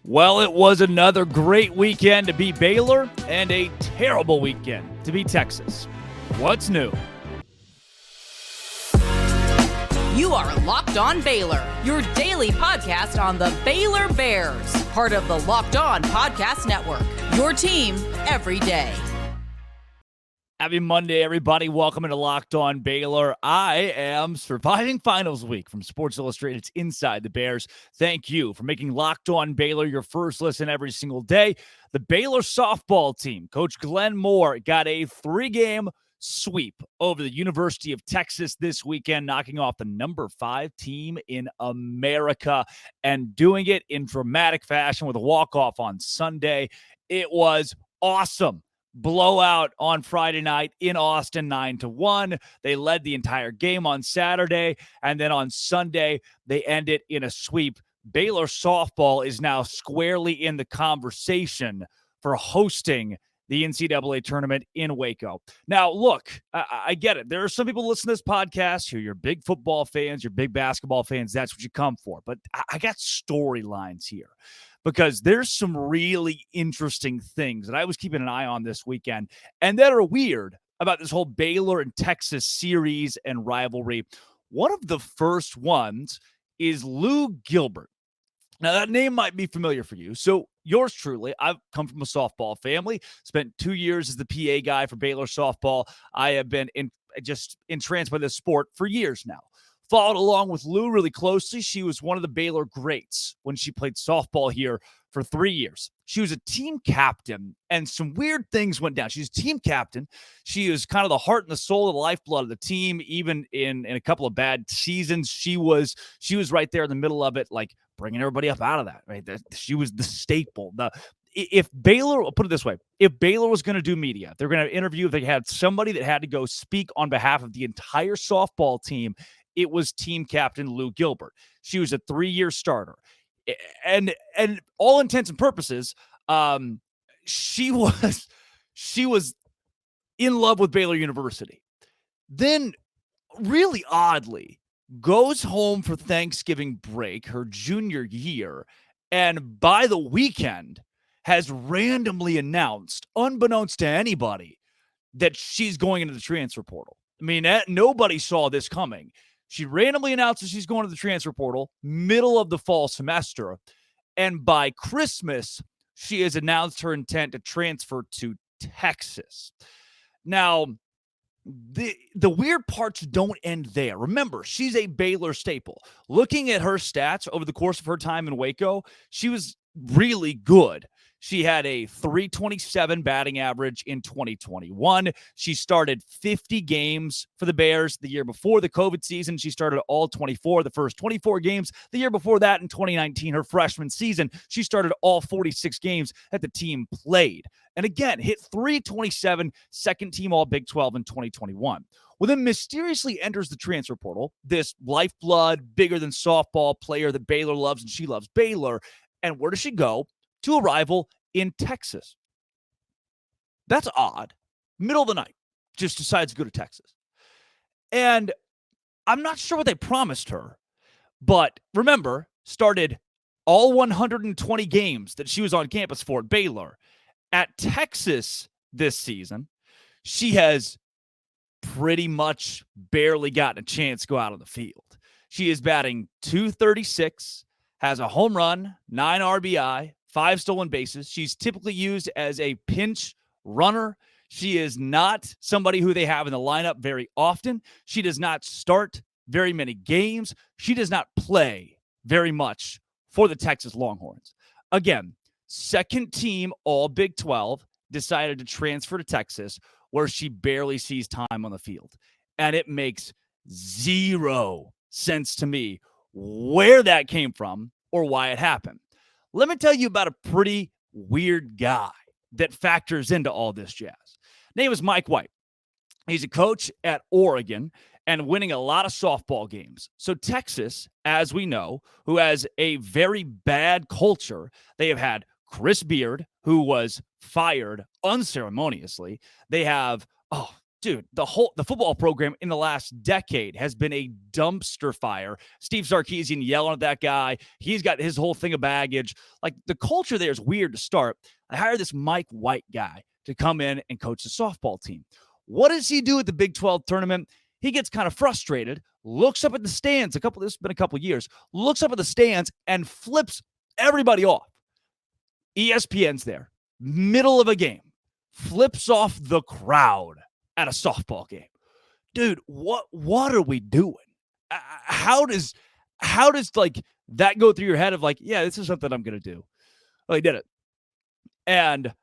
Well, it was another great weekend to beat Baylor and a terrible weekend to beat Texas. What's new? You are Locked On Baylor, your daily podcast on the Baylor Bears, part of the Locked On Podcast Network, your team every day. Happy Monday, everybody. Welcome into Locked On Baylor. I am surviving finals week from Sports Illustrated's Inside the Bears. Thank you for making Locked On Baylor your first listen every single day. The Baylor softball team, Coach Glenn Moore, got a 3-game sweep over the University of Texas this weekend, knocking off the number 5 team in America and doing it in dramatic fashion with a walk-off on Sunday. It was awesome. Blowout on Friday night in Austin, 9-1. They led the entire game on Saturday, and then on Sunday, they ended in a sweep. Baylor softball is now squarely in the conversation for hosting the NCAA tournament in Waco. Now, look, I get it. There are some people listening to this podcast who you're big football fans, you're big basketball fans. That's what you come for. But I got storylines here, because there's some really interesting things that I was keeping an eye on this weekend and that are weird about this whole Baylor and Texas series and rivalry. One of the first ones is Lou Gilbert. Now, that name might be familiar for you. So yours truly, I've come from a softball family, spent 2 years as the PA guy for Baylor softball. I have been entranced by this sport for years now. Followed along with Lou really closely. She was one of the Baylor greats when she played softball here for 3 years. She was a team captain, and some weird things went down. She's a team captain. She was kind of the heart and the soul, the lifeblood of the team. Even in a couple of bad seasons, she was right there in the middle of it, like bringing everybody up out of that. Right, she was the staple. If Baylor, I'll put it this way, if Baylor was going to do media, they're going to interview, if they had somebody that had to go speak on behalf of the entire softball team, it was team captain Lou Gilbert. She was a 3-year starter. And all intents and purposes, she was in love with Baylor University. Then, really oddly, goes home for Thanksgiving break, her junior year, and by the weekend has randomly announced, unbeknownst to anybody, that she's going into the transfer portal. I mean, nobody saw this coming. She randomly announces she's going to the transfer portal, middle of the fall semester, and by Christmas, she has announced her intent to transfer to Texas. Now, the weird parts don't end there. Remember, she's a Baylor staple. Looking at her stats over the course of her time in Waco, she was really good. She had a .327 batting average in 2021. She started 50 games for the Bears the year before the COVID season. She started all 24, the first 24 games. The year before that, in 2019, her freshman season, she started all 46 games that the team played. And again, hit .327, second team all Big 12 in 2021. Well, then mysteriously enters the transfer portal, this lifeblood, bigger than softball player that Baylor loves, and she loves Baylor. And where does she go? To a rival in Texas. That's odd. Middle of the night, just decides to go to Texas. And I'm not sure what they promised her, but remember, started all 120 games that she was on campus for at Baylor. At Texas this season, she has pretty much barely gotten a chance to go out on the field. She is batting .236, has a home run, 9 RBI, 5 stolen bases. She's typically used as a pinch runner. She is not somebody who they have in the lineup very often. She does not start very many games. She does not play very much for the Texas Longhorns. Again, second team all Big 12, decided to transfer to Texas, where she barely sees time on the field. And it makes zero sense to me where that came from or why it happened. Let me tell you about a pretty weird guy that factors into all this jazz. Name is Mike White. He's a coach at Oregon and winning a lot of softball games. So Texas, as we know, who has a very bad culture, they have had Chris Beard, who was fired unceremoniously. They have, dude, the football program in the last decade has been a dumpster fire. Steve Sarkisian yelling at that guy. He's got his whole thing of baggage. Like, the culture there is weird to start. I hired this Mike White guy to come in and coach the softball team. What does he do at the Big 12 tournament? He gets kind of frustrated, looks up at the stands. This has been a couple years, looks up at the stands and flips everybody off. ESPN's there, middle of a game, flips off the crowd at a softball game. Dude, what are we doing? How does like that go through your head of like, yeah, this is something I'm going to do? Well, he did it. And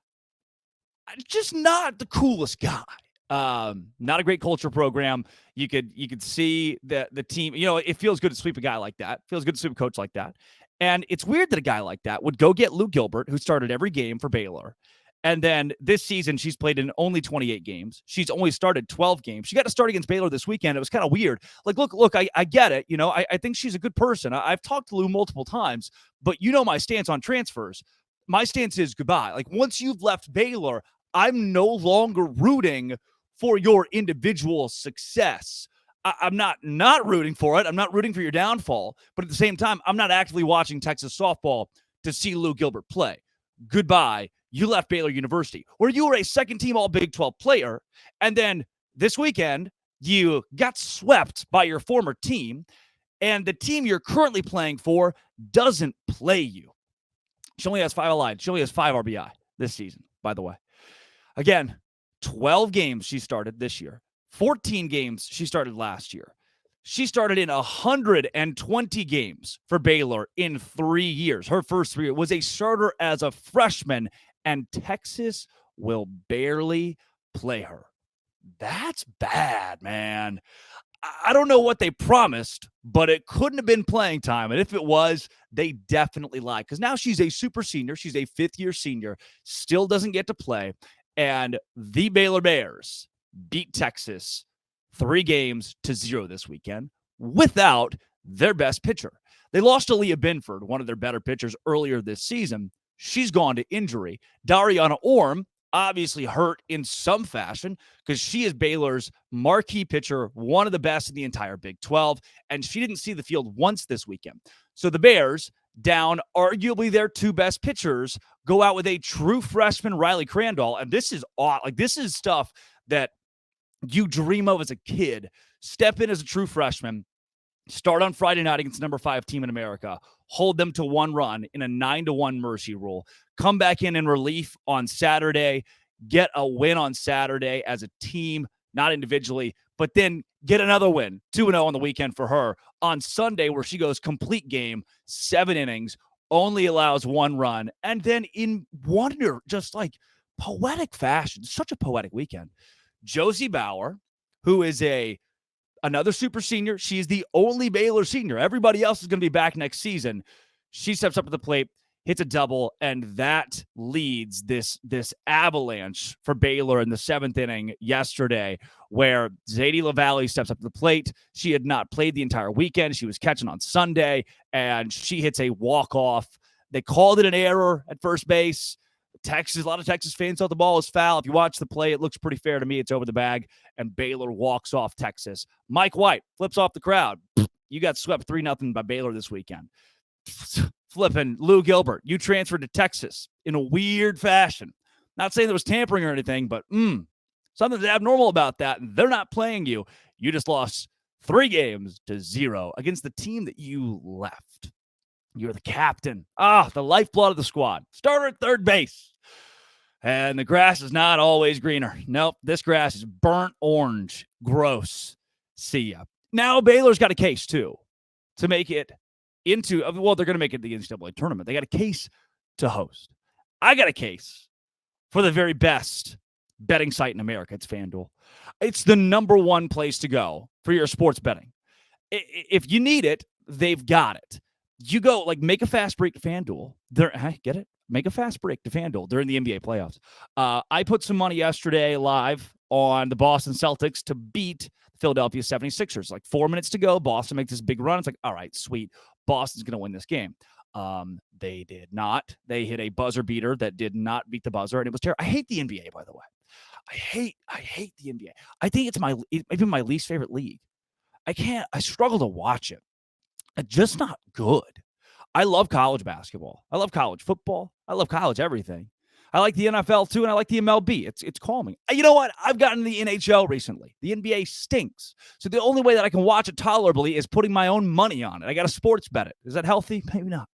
just not the coolest guy. Not a great culture program. You could see that the team, it feels good to sweep a guy like that. Feels good to sweep a coach like that. And it's weird that a guy like that would go get Lou Gilbert, who started every game for Baylor. And then this season, she's played in only 28 games. She's only started 12 games. She got to start against Baylor this weekend. It was kind of weird. Like, look, I get it. I think she's a good person. I've talked to Lou multiple times, but my stance on transfers. My stance is goodbye. Like, once you've left Baylor, I'm no longer rooting for your individual success. I'm not rooting for it. I'm not rooting for your downfall. But at the same time, I'm not actively watching Texas softball to see Lou Gilbert play. Goodbye. You left Baylor University, where you were a second-team All-Big 12 player, and then this weekend, you got swept by your former team, and the team you're currently playing for doesn't play you. She only has 5 aligned. She only has 5 RBI this season, by the way. Again, 12 games she started this year. 14 games she started last year. She started in 120 games for Baylor in 3 years. Her first 3 was a starter as a freshman, and Texas will barely play her. That's bad, man. I don't know what they promised, but it couldn't have been playing time. And if it was, they definitely lied. Because now she's a super senior. She's a fifth-year senior. Still doesn't get to play. And the Baylor Bears beat Texas 3-0 this weekend without their best pitcher. They lost to Leah Binford, one of their better pitchers, earlier this season. She's gone to injury. Dariana Orm, obviously hurt in some fashion because she is Baylor's marquee pitcher, one of the best in the entire Big 12, and she didn't see the field once this weekend. So the Bears, down arguably their 2 best pitchers, go out with a true freshman, RyLee Crandall, and this is odd. Like, this is stuff that you dream of as a kid. Step in as a true freshman, start on Friday night against the number 5 team in America, hold them to 1 run in a 9-1 mercy rule, come back in relief on Saturday, get a win on Saturday as a team, not individually, but then get another win, 2-0 on the weekend for her on Sunday, where she goes complete game, 7 innings, only allows 1 run, and then in wonder, just like poetic fashion, such a poetic weekend, Josie Bauer, who is another super senior. She's the only Baylor senior. Everybody else is going to be back next season. She steps up to the plate, hits a double, and that leads this avalanche for Baylor in the 7th inning yesterday, where Zadie LaValley steps up to the plate. She had not played the entire weekend. She was catching on Sunday, and she hits a walk-off. They called it an error at first base. A lot of Texas fans thought the ball was foul. If you watch the play, it looks pretty fair to me. It's over the bag, and Baylor walks off Texas. Mike White flips off the crowd. You got swept 3-0 by Baylor this weekend. Flipping Lou Gilbert, you transferred to Texas in a weird fashion. Not saying there was tampering or anything, but something's abnormal about that, and they're not playing you. You just lost 3-0 against the team that you left. You're the captain. The lifeblood of the squad. Starter at third base. And the grass is not always greener. Nope, this grass is burnt orange. Gross. See ya. Now Baylor's got a case, too, to make it into, well, they're going to make it the NCAA tournament. They got a case to host. I got a case for the very best betting site in America. It's FanDuel. It's the number 1 place to go for your sports betting. If you need it, they've got it. You go, like, make a fast break to FanDuel. Get it? Make a fast break to FanDuel. They're in the NBA playoffs. I put some money yesterday live on the Boston Celtics to beat the Philadelphia 76ers. Like 4 minutes to go. Boston makes this big run. It's like, all right, sweet. Boston's going to win this game. They did not. They hit a buzzer beater that did not beat the buzzer, and it was terrible. I hate the NBA, by the way. I hate the NBA. I think it's maybe my least favorite league. I struggle to watch it. It's just not good. I love college basketball. I love college football. I love college everything. I like the NFL too, and I like the MLB. It's calming. You know what? I've gotten the NHL recently. The NBA stinks. So the only way that I can watch it tolerably is putting my own money on it. I got to sports bet it. Is that healthy? Maybe not.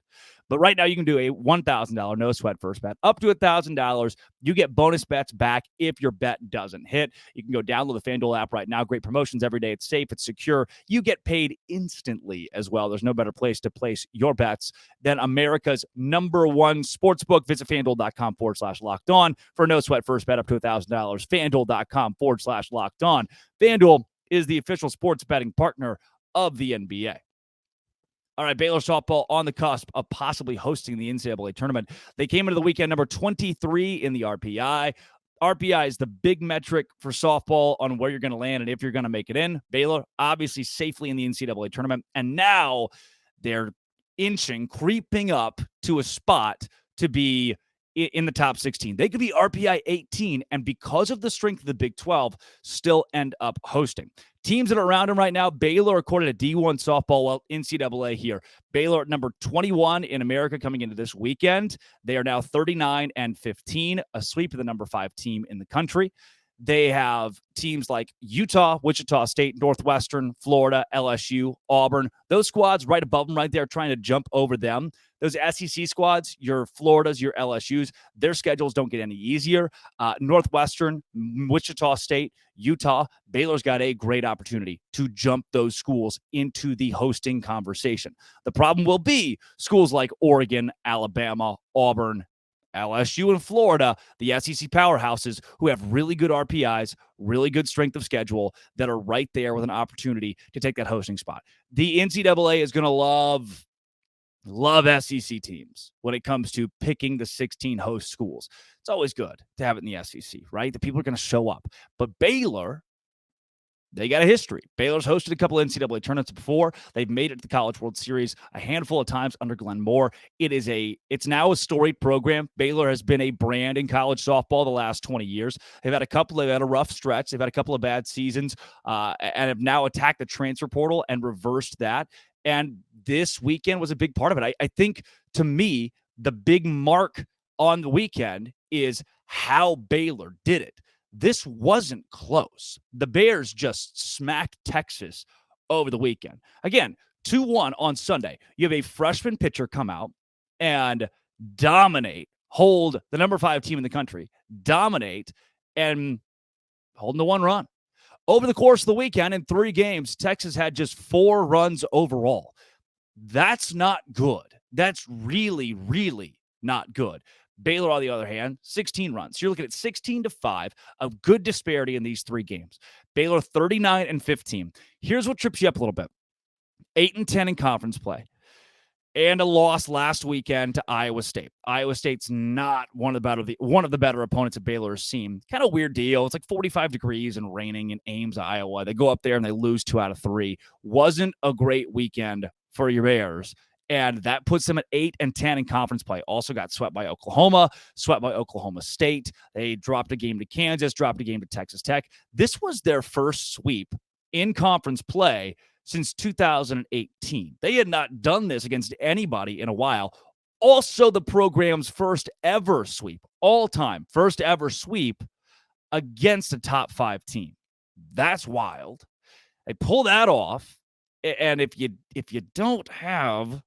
But right now, you can do a $1,000 no sweat first bet up to $1,000. You get bonus bets back if your bet doesn't hit. You can go download the FanDuel app right now. Great promotions every day. It's safe. It's secure. You get paid instantly as well. There's no better place to place your bets than America's #1 sportsbook. Visit FanDuel.com/locked on for a no sweat first bet up to $1,000. FanDuel.com/locked on. FanDuel is the official sports betting partner of the NBA. All right, Baylor Softball on the cusp of possibly hosting the NCAA tournament. They came into the weekend number 23 in the RPI. RPI is the big metric for softball on where you're going to land and if you're going to make it in. Baylor, obviously safely in the NCAA tournament. And now they're creeping up to a spot to be in the top 16. They could be RPI 18, and because of the strength of the Big 12, still end up hosting. Teams that are around them right now, Baylor, according to D1 Softball, well, NCAA here. Baylor at number 21 in America coming into this weekend. They are now 39-15, a sweep of the number 5 team in the country. They have teams like Utah, Wichita State, Northwestern, Florida, LSU, Auburn. Those squads right above them right there trying to jump over them. Those SEC squads, your Floridas, your LSUs, their schedules don't get any easier. Northwestern, Wichita State, Utah, Baylor's got a great opportunity to jump those schools into the hosting conversation. The problem will be schools like Oregon, Alabama, Auburn, LSU, and Florida, the SEC powerhouses who have really good RPIs, really good strength of schedule that are right there with an opportunity to take that hosting spot. The NCAA is going to love SEC teams when it comes to picking the 16 host schools. It's always good to have it in the SEC, right? The people are going to show up. But Baylor, they got a history. Baylor's hosted a couple of NCAA tournaments before. They've made it to the College World Series a handful of times under Glenn Moore. It's now a storied program. Baylor has been a brand in college softball the last 20 years. They've had a rough stretch. They've had a couple of bad seasons and have now attacked the transfer portal and reversed that. And this weekend was a big part of it. I think, to me, the big mark on the weekend is how Baylor did it. This wasn't close. The Bears just smacked Texas over the weekend. Again, 2-1 on Sunday. You have a freshman pitcher come out and dominate, hold the number 5 team in the country, dominate, and holding to 1 run. Over the course of the weekend, in 3 games, Texas had just 4 runs overall. That's not good. That's really, really not good. Baylor, on the other hand, 16 runs. You're looking at 16-5, a good disparity in these 3 games. Baylor 39-15. Here's what trips you up a little bit. 8-10 in conference play. And a loss last weekend to Iowa State. Iowa State's not one of the better opponents that Baylor has seen. Kind of weird deal. It's like 45 degrees and raining in Ames, Iowa. They go up there and they lose 2 out of 3. Wasn't a great weekend for your Bears. And that puts them at 8-10 in conference play. Also got swept by Oklahoma, swept by Oklahoma State. They dropped a game to Kansas, dropped a game to Texas Tech. This was their first sweep in conference play since 2018. They had not done this against anybody in a while. Also, the program's first ever sweep, all-time first ever sweep against a top 5 team. That's wild. They pull that off. And if you don't have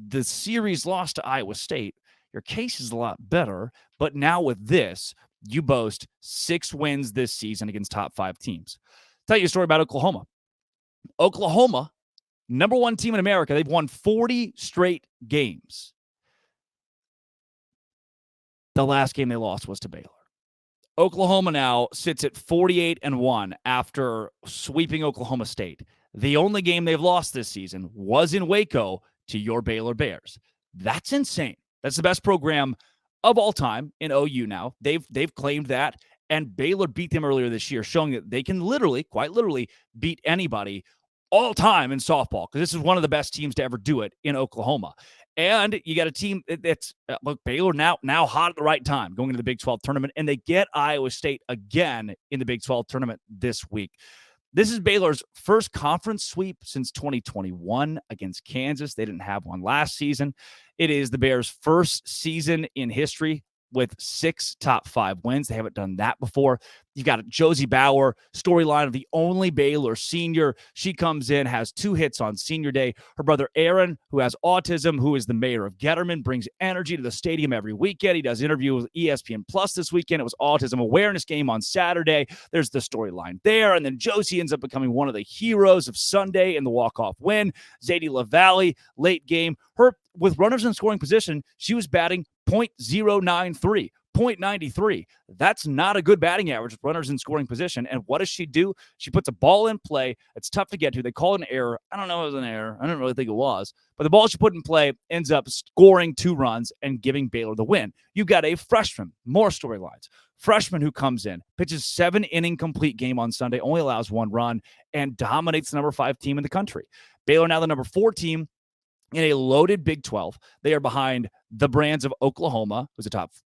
the series loss to Iowa State, your case is a lot better. But now with this, you boast 6 wins this season against top 5 teams. I'll tell you a story about Oklahoma. Oklahoma, number 1 team in America, they've won 40 straight games. The last game they lost was to Baylor. Oklahoma now sits at 48-1 after sweeping Oklahoma State. The only game they've lost this season was in Waco to your Baylor Bears. That's insane. That's the best program of all time in OU now. They've claimed that, and Baylor beat them earlier this year, showing that they can quite literally beat anybody all time in softball, because this is one of the best teams to ever do it in Oklahoma. And you got a team that's, look, Baylor now hot at the right time going into the Big 12 tournament, and they get Iowa State again in the Big 12 tournament this week. This is Baylor's first conference sweep since 2021 against Kansas. They didn't have one last season. It is the Bears' first season in history with 6 top 5 wins. They haven't done that before. You've got Josie Bauer, storyline of the only Baylor senior. She comes in, has 2 hits on senior day. Her brother Aaron, who has autism, who is the mayor of Getterman, brings energy to the stadium every weekend. He does interviews with ESPN Plus this weekend. It was Autism Awareness Game on Saturday. There's the storyline there. And then Josie ends up becoming one of the heroes of Sunday in the walk-off win. Zadie LaValley, late game. Her, with runners in scoring position, she was batting .093. .93. That's not a good batting average with runners in scoring position. And what does she do? She puts a ball in play. It's tough to get to. They call it an error. I don't know if it was an error. I don't really think it was. But the ball she put in play ends up scoring 2 runs and giving Baylor the win. You've got a freshman, more storylines. Freshman who comes in, pitches 7-inning complete game on Sunday, only allows 1 run, and dominates the number 5 team in the country. Baylor now the number 4 team in a loaded Big 12. They are behind the Brands of Oklahoma, who's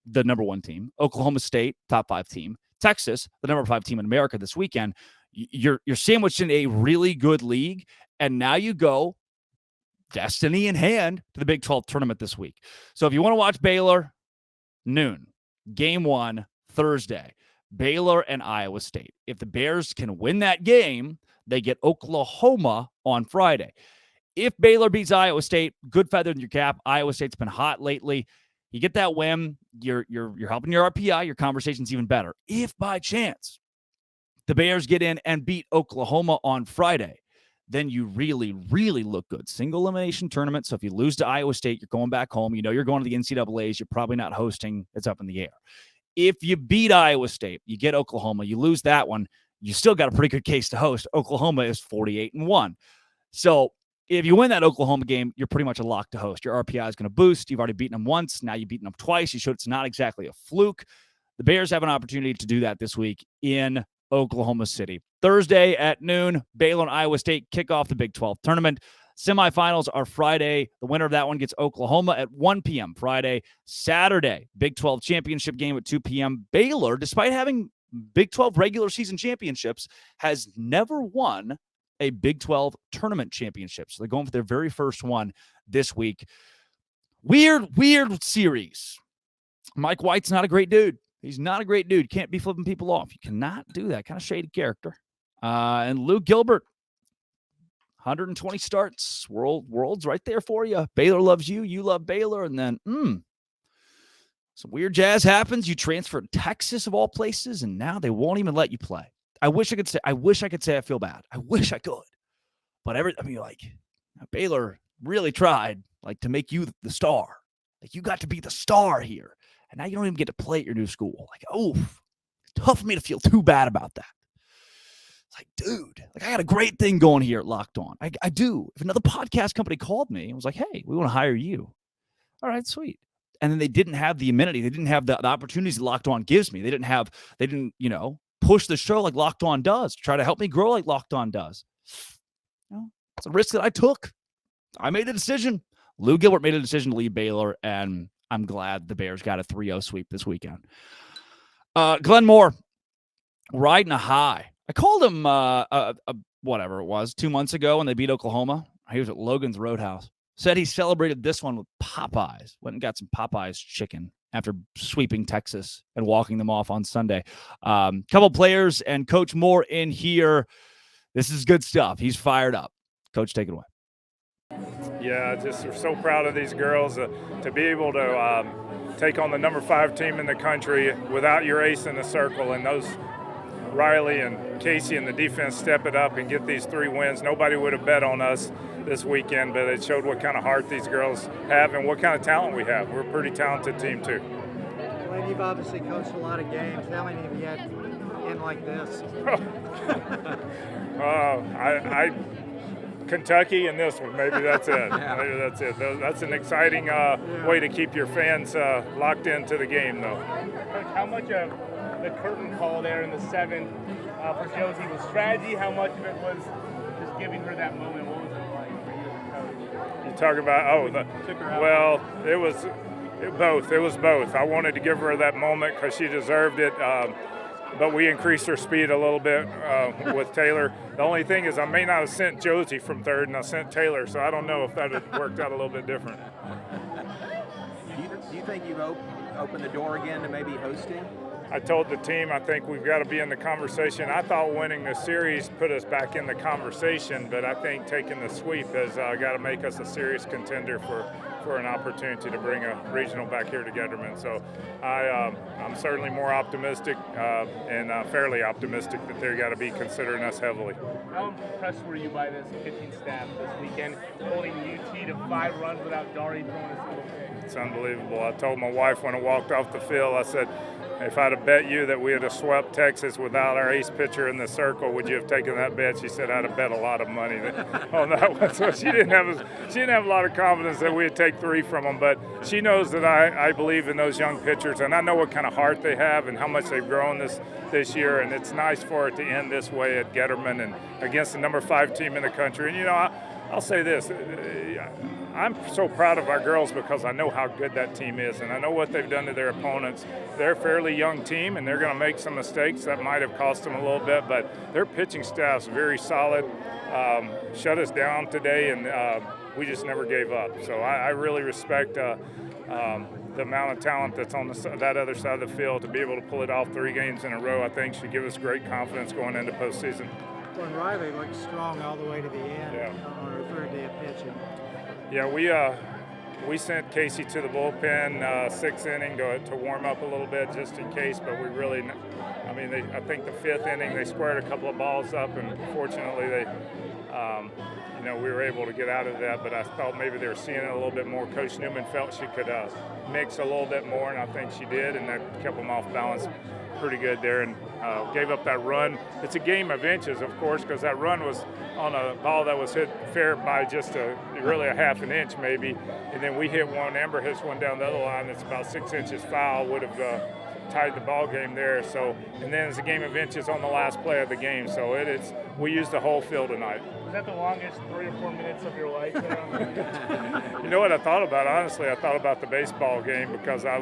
the number 1 team, Oklahoma State, top 5 team, Texas, the number 5 team in America this weekend. You're sandwiched in a really good league, and now you go destiny in hand to the Big 12 tournament this week. So if you want to watch Baylor, noon, game 1, Thursday, Baylor and Iowa State. If the Bears can win that game, they get Oklahoma on Friday. If Baylor beats Iowa State, good feather in your cap. Iowa State's been hot lately. You get that win, you're helping your RPI, your conversation's even better. If by chance the Bears get in and beat Oklahoma on Friday, then you really, really look good. Single elimination tournament. So if you lose to Iowa State, you're going back home. You know you're going to the NCAAs. You're probably not hosting. It's up in the air. If you beat Iowa State, you get Oklahoma, you lose that one, you still got a pretty good case to host. Oklahoma is 48-1. So if you win that Oklahoma game, you're pretty much a lock to host. Your RPI is going to boost. You've already beaten them once. Now you've beaten them twice. You showed it's not exactly a fluke. The Bears have an opportunity to do that this week in Oklahoma City. Thursday at noon, Baylor and Iowa State kick off the Big 12 tournament. Semifinals are Friday. The winner of that one gets Oklahoma at 1 p.m. Friday. Saturday, Big 12 championship game at 2 p.m. Baylor, despite having Big 12 regular season championships, has never won a Big 12 tournament championship. So they're going for their very first one this week. Weird series. Mike White's not a great dude. He's not a great dude. Can't be flipping people off. You cannot do that. Kind of shady character. And Lou Gilbert, 120 starts. World's right there for you. Baylor loves you. You love Baylor. And then, some weird jazz happens. You transfer to Texas of all places, and now they won't even let you play. I wish I could say I feel bad. I wish I could. But Baylor really tried to make you the star. You got to be the star here. And now you don't even get to play at your new school. Tough for me to feel too bad about that. Dude, I got a great thing going here at Locked On. I do. If another podcast company called me and was like, hey, we want to hire you. All right, sweet. And then they didn't have the amenity. They didn't have the opportunities that Locked On gives me. They didn't push the show like Locked On does, try to help me grow like Locked On does. It's a risk that I took. I made a decision. Lou Gilbert made a decision to leave Baylor, and I'm glad the Bears got a 3-0 sweep this weekend. Glenn Moore, riding a high. I called him whatever it was 2 months ago when they beat Oklahoma. He was at Logan's Roadhouse. Said he celebrated this one with Popeyes. Went and got some Popeyes chicken after sweeping Texas and walking them off on Sunday. Couple players and Coach Moore in here. This is good stuff. He's fired up. Coach, take it away. Yeah, just we're so proud of these girls to be able to take on the number 5 team in the country without your ace in the circle, and those RyLee and Casey and the defense step it up and get these 3 wins. Nobody would have bet on us this weekend, but it showed what kind of heart these girls have and what kind of talent we have. We're a pretty talented team too. Well, you've obviously coached a lot of games. How many have you had in like this? Kentucky and this one, maybe that's it. Maybe that's it. That's an exciting way to keep your fans locked into the game, though. Coach, how much of the curtain call there in the 7th for Josie was strategy? How much of it was just giving her that moment? What was it like for you as a coach? You talk about, Took her out. well, it was both. It was both. I wanted to give her that moment because she deserved it. But we increased her speed a little bit with Taylor. The only thing is I may not have sent Josie from third and I sent Taylor, so I don't know if that had worked out a little bit different. Do you think you've opened the door again to maybe hosting? I told the team I think we've got to be in the conversation. I thought winning the series put us back in the conversation, but I think taking the sweep has got to make us a serious contender for an opportunity to bring a regional back here to Getterman. So I'm certainly more optimistic and fairly optimistic that they've got to be considering us heavily. How impressed were you by this pitching staff this weekend, holding UT to 5 runs without Dari throwing a single pitch? It's unbelievable. I told my wife when I walked off the field, I said, if I'd have bet you that we had have swept Texas without our ace pitcher in the circle, would you have taken that bet? She said, I'd have bet a lot of money on that one. So she didn't have a lot of confidence that we'd take 3 from them. But she knows that I believe in those young pitchers, and I know what kind of heart they have and how much they've grown this year. And it's nice for it to end this way at Getterman and against the number 5 team in the country. And, you know, I'll say this. I'm so proud of our girls because I know how good that team is, and I know what they've done to their opponents. They're a fairly young team, and they're going to make some mistakes that might have cost them a little bit, but their pitching staff's very solid. Shut us down today, and we just never gave up. So I really respect the amount of talent that's on that other side of the field. To be able to pull it off 3 games in a row, I think should give us great confidence going into postseason. When RyLee looked strong all the way to the end Yeah. on her 3rd day of pitching. Yeah, we sent Casey to the bullpen 6th inning to warm up a little bit just in case, but we really, I think the 5th inning they squared a couple of balls up, and fortunately they, we were able to get out of that, but I thought maybe they were seeing it a little bit more. Coach Newman felt she could mix a little bit more, and I think she did, and that kept them off balance pretty good there, and gave up that run. It's a game of inches, of course, because that run was on a ball that was hit fair by just really a half an inch maybe, and then we hit one. Amber hits one down the other line that's about 6 inches foul, would have tied the ball game there. So, and then it's a game of inches on the last play of the game. So we used the whole field tonight. Was that the longest 3 or 4 minutes of your life? You know what I thought about? Honestly, I thought about the baseball game because I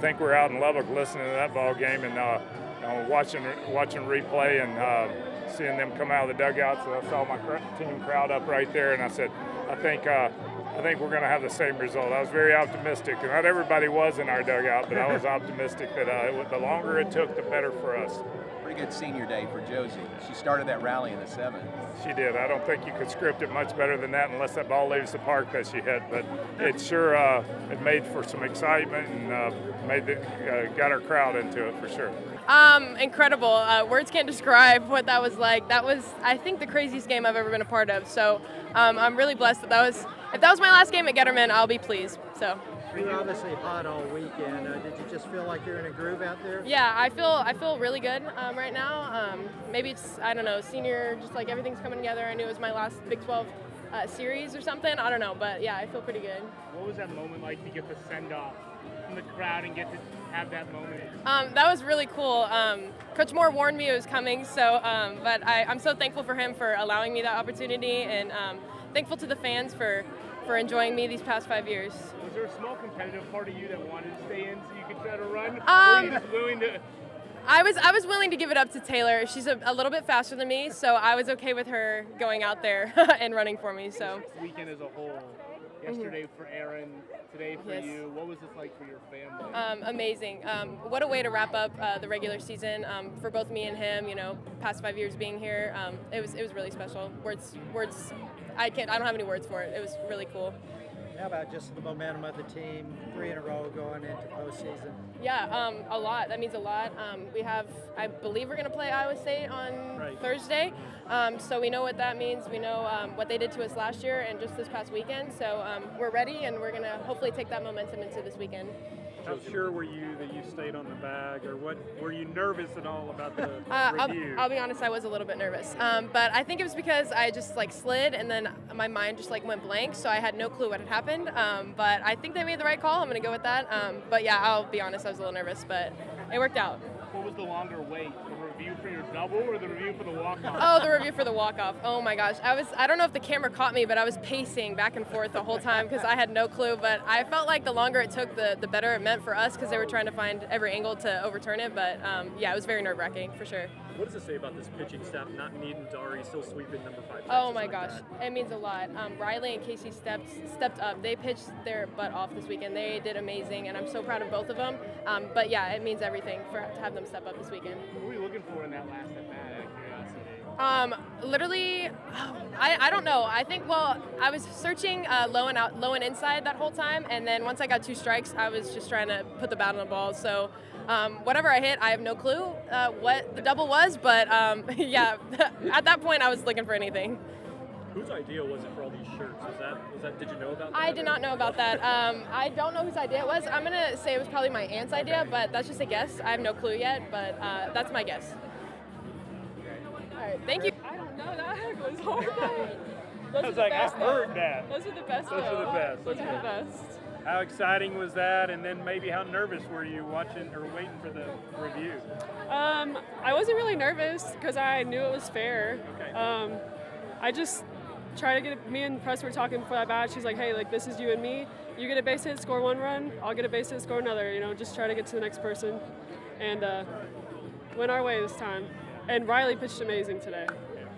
think we were out in Lubbock listening to that ball game and watching replay and seeing them come out of the dugout. So I saw my team crowd up right there, and I said, I think we're going to have the same result. I was very optimistic, and not everybody was in our dugout, but I was optimistic that the longer it took, the better for us. Pretty good senior day for Josie. She started that rally in the 7th. She did. I don't think you could script it much better than that unless that ball leaves the park that she hit. But it sure it made for some excitement and got our crowd into it for sure. Incredible. Words can't describe what that was like. That was, I think, the craziest game I've ever been a part of. So I'm really blessed if that was my last game at Getterman, I'll be pleased. So. You were obviously hot all weekend. Did you just feel like you're in a groove out there? Yeah, I feel really good right now. Maybe it's, I don't know, senior, just like everything's coming together. I knew it was my last Big 12 series or something. I don't know, but yeah, I feel pretty good. What was that moment like to get the send-off from the crowd and get to have that moment? That was really cool. Coach Moore warned me it was coming, so but I'm so thankful for him for allowing me that opportunity, and thankful to the fans for enjoying me these past 5 years. Was there a small competitive part of you that wanted to stay in so you could try to run? Or were you just willing to? I was willing to give it up to Taylor. She's a little bit faster than me, so I was okay with her going out there and running for me. So. This weekend as a whole, yesterday for Aaron, today for you. What was this like for your family? Amazing. What a way to wrap up the regular season for both me and him. Past 5 years being here, it was really special. Words. I don't have any words for it. It was really cool. How about just the momentum of the team, 3 in a row going into postseason? Yeah, a lot. That means a lot. I believe we're going to play Iowa State on Thursday. So we know what that means. We know what they did to us last year and just this past weekend. So we're ready, and we're going to hopefully take that momentum into this weekend. How sure were you that you stayed on the bag, or what? Were you nervous at all about the review? I'll be honest, I was a little bit nervous, but I think it was because I just slid, and then my mind just went blank, so I had no clue what had happened. But I think they made the right call. I'm going to go with that. But yeah, I'll be honest, I was a little nervous, but it worked out. What was the longer wait for her review for your double or the review for the walk-off? Oh, the review for the walk-off. Oh my gosh. I don't know if the camera caught me, but I was pacing back and forth the whole time because I had no clue. But I felt like the longer it took, the better it meant for us because they were trying to find every angle to overturn it. But yeah, it was very nerve-wracking for sure. What does it say about this pitching staff not needing Dari still sweeping number 5? Oh my gosh, it means a lot. RyLee and Casey stepped up. They pitched their butt off this weekend. They did amazing, and I'm so proud of both of them. But yeah, it means everything to have them step up this weekend. What were you looking for in that last at-bat, out of curiosity? Literally, I don't know. I think, well, I was searching low and inside that whole time, and then once I got 2 strikes, I was just trying to put the bat on the ball. So whatever I hit, I have no clue what the double was, but yeah, at that point, I was looking for anything. Whose idea was it for all these shirts? Was that? Did you know about that? I did not know about that. I don't know whose idea it was. I'm gonna say it was probably my aunt's idea, but that's just a guess. I have no clue yet, but that's my guess. All right, thank you. I don't know. That heck was hard. I was like, I've heard that. Those are the best. Those are the best. Those are the best. How exciting was that? And then maybe how nervous were you watching or waiting for the review? I wasn't really nervous because I knew it was fair. Okay. I just try to get me and Press were talking before that bat. She's like, hey, like this is you and me. You get a base hit, score 1 run. I'll get a base hit, score another. You know, just try to get to the next person, and went our way this time. And RyLee pitched amazing today.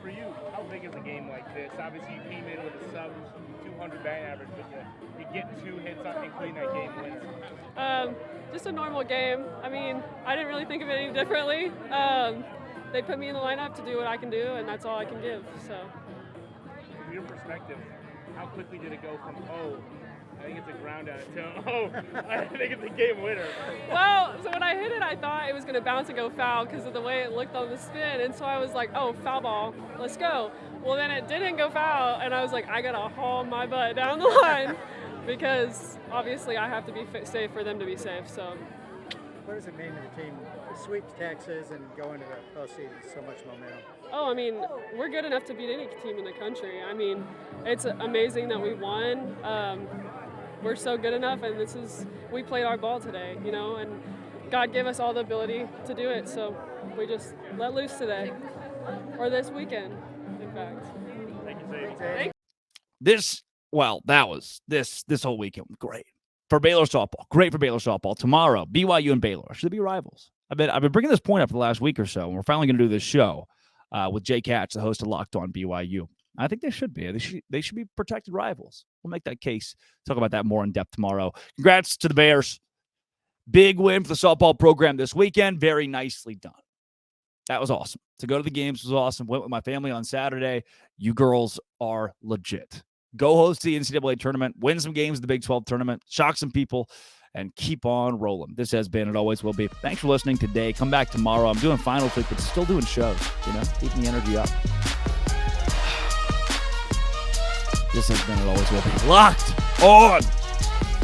For you, how big is a game like this? Obviously, you came in with a sub-200 batting average, but you get 2 hits, including that game winner. Just a normal game. I mean, I didn't really think of it any differently. They put me in the lineup to do what I can do, and that's all I can give. So, from your perspective, how quickly did it go from, oh, I think it's a ground out, to, oh, I think it's a game winner? Well, so when I hit it, I thought it was going to bounce and go foul because of the way it looked on the spin, and so I was like, oh, foul ball, let's go. Well, then it didn't go foul, and I was like, I got to haul my butt down the line because obviously I have to be safe for them to be safe. So, what does it mean to the team? Sweeps Texas and going to the postseason, so much momentum. Oh, I mean, we're good enough to beat any team in the country. I mean, it's amazing that we won. We're so good enough, and we played our ball today, you know, and God gave us all the ability to do it, so we just let loose today, or this weekend, in fact. Thank you, Zadie. This whole weekend was great for Baylor softball. Great for Baylor softball. Tomorrow, BYU and Baylor should be rivals. I've been bringing this point up for the last week or so, and we're finally going to do this show with Jay Katz, the host of Locked On BYU. I think they should be. They should be protected rivals. We'll make that case. Talk about that more in depth tomorrow. Congrats to the Bears. Big win for the softball program this weekend. Very nicely done. That was awesome. To go to the games was awesome. Went with my family on Saturday. You girls are legit. Go host the NCAA tournament. Win some games in the Big 12 tournament. Shock some people. And keep on rolling. This has been, it always will be. Thanks for listening today. Come back tomorrow. I'm doing finals week, but still doing shows. You know, keeping the energy up. This has been, it always will be. Locked On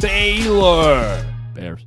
Baylor Bears.